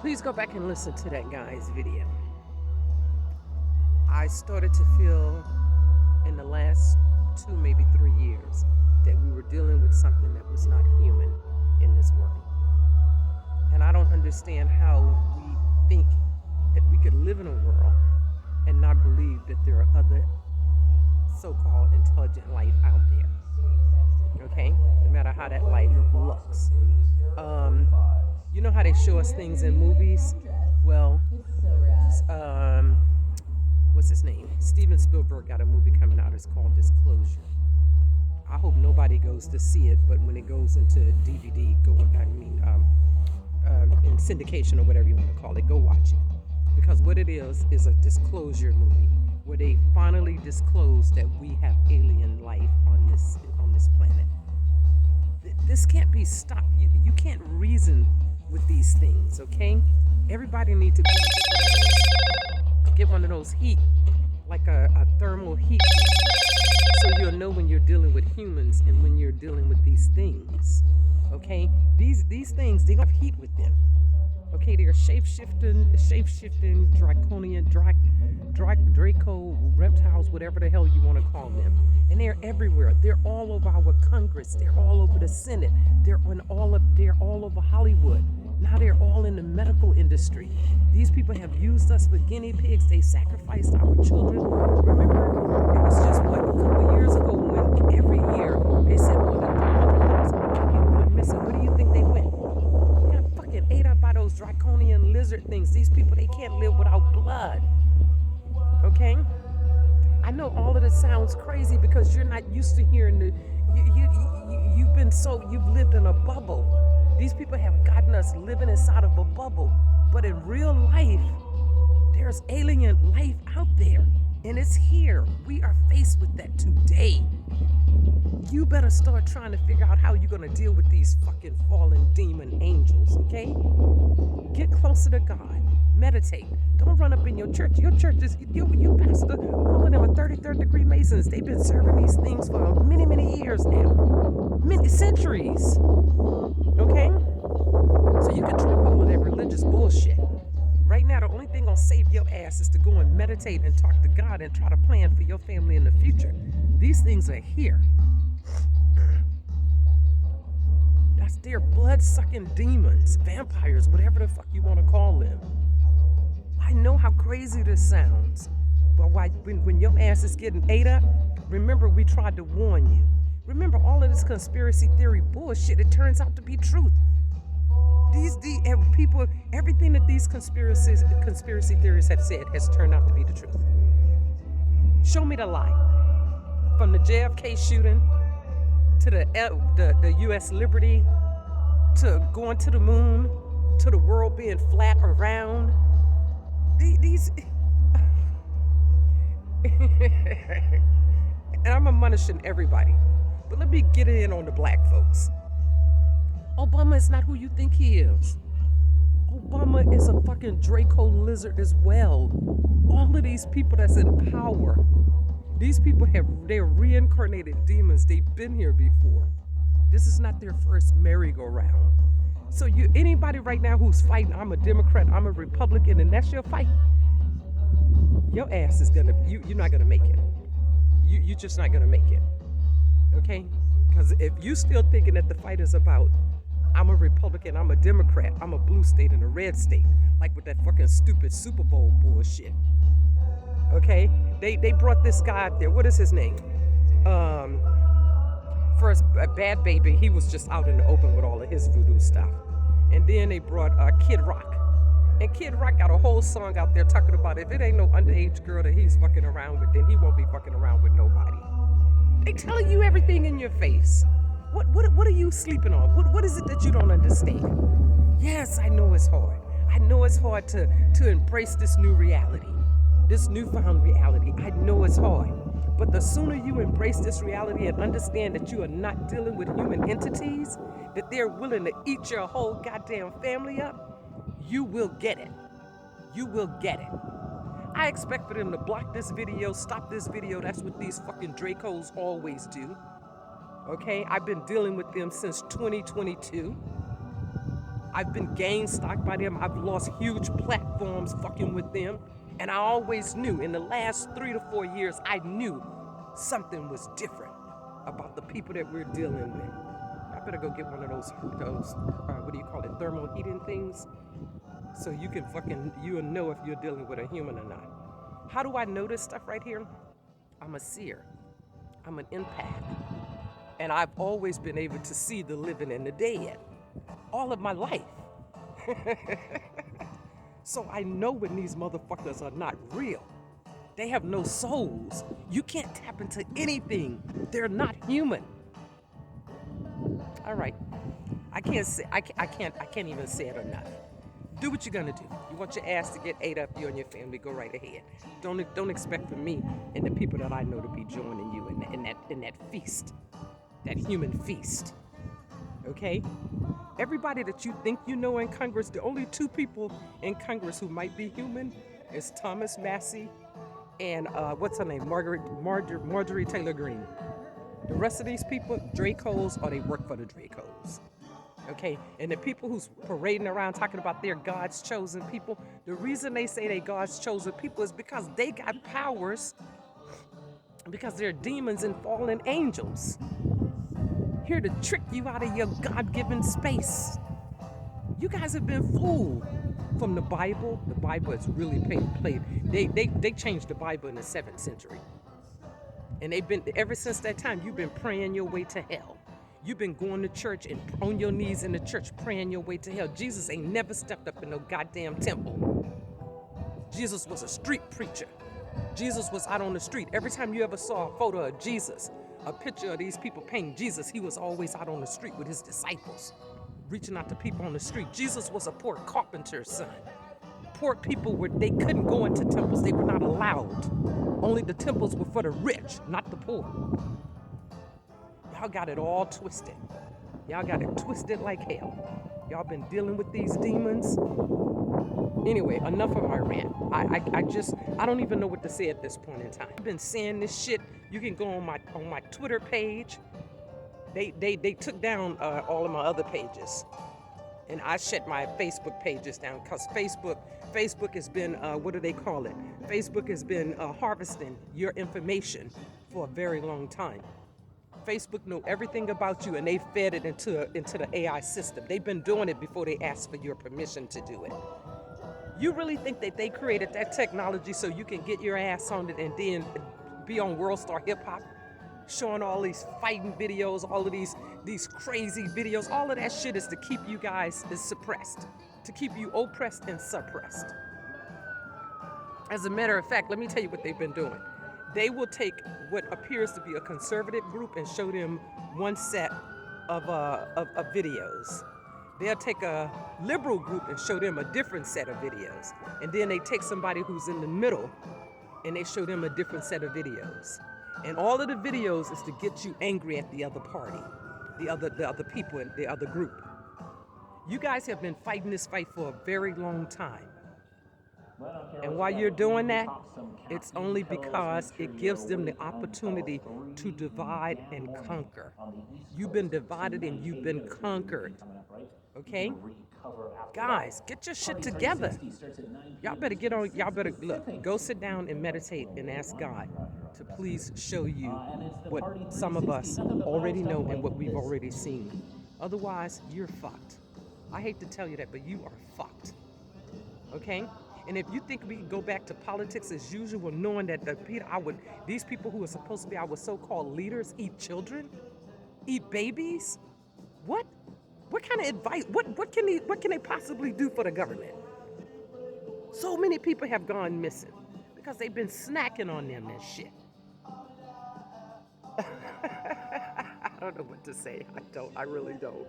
Please go back and listen to that guy's video. I started to feel in the last 2, maybe 3 years that we were dealing with something that was not human in this world. And I don't understand how we think that we could live in a world and not believe that there are other so-called intelligent life out there. Okay? No matter how that life looks. You know how they show us things in movies? Well, what's his name? Steven Spielberg got a movie coming out. It's called Disclosure. I hope nobody goes to see it, but when it goes into DVD, in syndication or whatever you want to call it, go watch it. Because what it is a disclosure movie where they finally disclose that we have alien life on this planet. This can't be stopped. You can't reason with these things, okay? Everybody needs to get one of those heat, like a thermal heat, so you'll know when you're dealing with humans and when you're dealing with these things, okay? These things, they don't have heat with them, okay? They're shape-shifting, draconian, Draco, reptiles, whatever the hell you want to call them. And they're everywhere. They're all over our Congress. They're all over the Senate. They're all over Hollywood. Now they're all in the medical industry. These people have used us for guinea pigs. They sacrificed our children. Remember, it was just a couple of years ago when every year they said more than 300,000 people went missing. Where do you think they went? They got fucking ate up by those draconian lizard things. These people, they can't live without blood. Okay? I know all of this sounds crazy because you're not used to hearing you've lived in a bubble. These people have gotten us living inside of a bubble. But in real life, there's alien life out there. And it's here. We are faced with that today. You better start trying to figure out how you're going to deal with these fucking fallen demon angels, okay? Get closer to God. Meditate. Don't run up in your church. Your church is, you pastor, all of them are 33rd degree Masons. They've been serving these things for many, many years now. Many centuries. Okay? So you can drop all of that religious bullshit. Right now, the only thing gonna save your ass is to go and meditate and talk to God and try to plan for your family in the future. These things are here. That's their blood-sucking demons, vampires, whatever the fuck you want to call them. I know how crazy this sounds, but when your ass is getting ate up, remember we tried to warn you. Remember all of this conspiracy theory bullshit, it turns out to be truth. These people, everything that these conspiracy theories have said has turned out to be the truth. Show me the lie. From the JFK shooting to the U.S. Liberty, to going to the moon, to the world being flat or round. These and I'm admonishing everybody, but let me get in on the black folks. Obama is not who you think he is. Obama is a fucking Draco lizard as well. All of these people that's in power, these people they're reincarnated demons. They've been here before. This is not their first merry-go-round. So anybody right now who's fighting, I'm a Democrat, I'm a Republican, and that's your fight, your ass is you're not gonna make it. You're just not gonna make it. Okay? Because if you still thinking that the fight is about, I'm a Republican, I'm a Democrat, I'm a blue state and a red state, like with that fucking stupid Super Bowl bullshit. Okay? They brought this guy up there. What is his name? First, Bad Baby, he was just out in the open with all of his voodoo stuff. And then they brought Kid Rock. And Kid Rock got a whole song out there talking about if it ain't no underage girl that he's fucking around with, then he won't be fucking around with nobody. They telling you everything in your face. What are you sleeping on? What is it that you don't understand? Yes, I know it's hard. I know it's hard to embrace this new reality, this newfound reality. I know it's hard. But the sooner you embrace this reality and understand that you are not dealing with human entities, that they're willing to eat your whole goddamn family up, you will get it. You will get it. I expect for them to block this video, stop this video. That's what these fucking Dracos always do. Okay? I've been dealing with them since 2022. I've been gained stock by them. I've lost huge platforms fucking with them. And I always knew in the last 3 to 4 years, I knew something was different about the people that we're dealing with. I better go get one of those what do you call it, thermal heating things, so you can you'll know if you're dealing with a human or not. How do I know this stuff right here? I'm a seer. I'm an empath. And I've always been able to see the living and the dead all of my life. So I know when these motherfuckers are not real. They have no souls. You can't tap into anything. They're not human. All right. I can't even say it enough. Do what you're gonna do. You want your ass to get ate up, you and your family, go right ahead. Don't expect for me and the people that I know to be joining you in that feast, that human feast. Okay? Everybody that you think you know in Congress, the only 2 people in Congress who might be human is Thomas Massie and what's her name, Marjorie Taylor Greene. The rest of these people, Dracos, or they work for the Dracos. Okay, and the people who's parading around talking about they're God's chosen people, the reason they say they God's chosen people is because they got powers, because they're demons and fallen angels. Here to trick you out of your God-given space. You guys have been fooled from the Bible. The Bible is really played. They changed the Bible in the 7th century. And they've been, ever since that time, you've been praying your way to hell. You've been going to church and on your knees in the church praying your way to hell. Jesus ain't never stepped up in no goddamn temple. Jesus was a street preacher. Jesus was out on the street. Every time you ever saw a photo of Jesus, a picture of these people painting Jesus, he was always out on the street with his disciples, reaching out to people on the street. Jesus was a poor carpenter's son. Poor people they couldn't go into temples. They were not allowed. Only the temples were for the rich, not the poor. Y'all got it all twisted. Y'all got it twisted like hell. Y'all been dealing with these demons. Anyway, enough of my rant. I don't even know what to say at this point in time. I've been saying this shit. You can go on my Twitter page. They took down all of my other pages. And I shut my Facebook pages down because Facebook has been, what do they call it? Facebook has been harvesting your information for a very long time. Facebook know everything about you and they fed it into the AI system. They've been doing it before they asked for your permission to do it. You really think that they created that technology so you can get your ass on it and then be on World Star Hip Hop, showing all these fighting videos, all of these crazy videos? All of that shit is to keep you guys suppressed, to keep you oppressed and suppressed. As a matter of fact, let me tell you what they've been doing. They will take what appears to be a conservative group and show them one set of videos. They'll take a liberal group and show them a different set of videos. And then they take somebody who's in the middle and they show them a different set of videos. And all of the videos is to get you angry at the other party, the other people in the other group. You guys have been fighting this fight for a very long time. And while you're doing that, it's only because it gives them the opportunity to divide and conquer. You've been divided and you've been conquered. Okay? Guys, get your shit together. Y'all better look, go sit down and meditate and ask God to please show you what some of us already know and what we've already seen. Otherwise, you're fucked. I hate to tell you that, but you are fucked. Okay? And if you think we can go back to politics as usual, knowing that these people who are supposed to be our so-called leaders eat children, eat babies, what kind of advice? What can they possibly do for the government? So many people have gone missing because they've been snacking on them and shit. I don't know what to say. I really don't.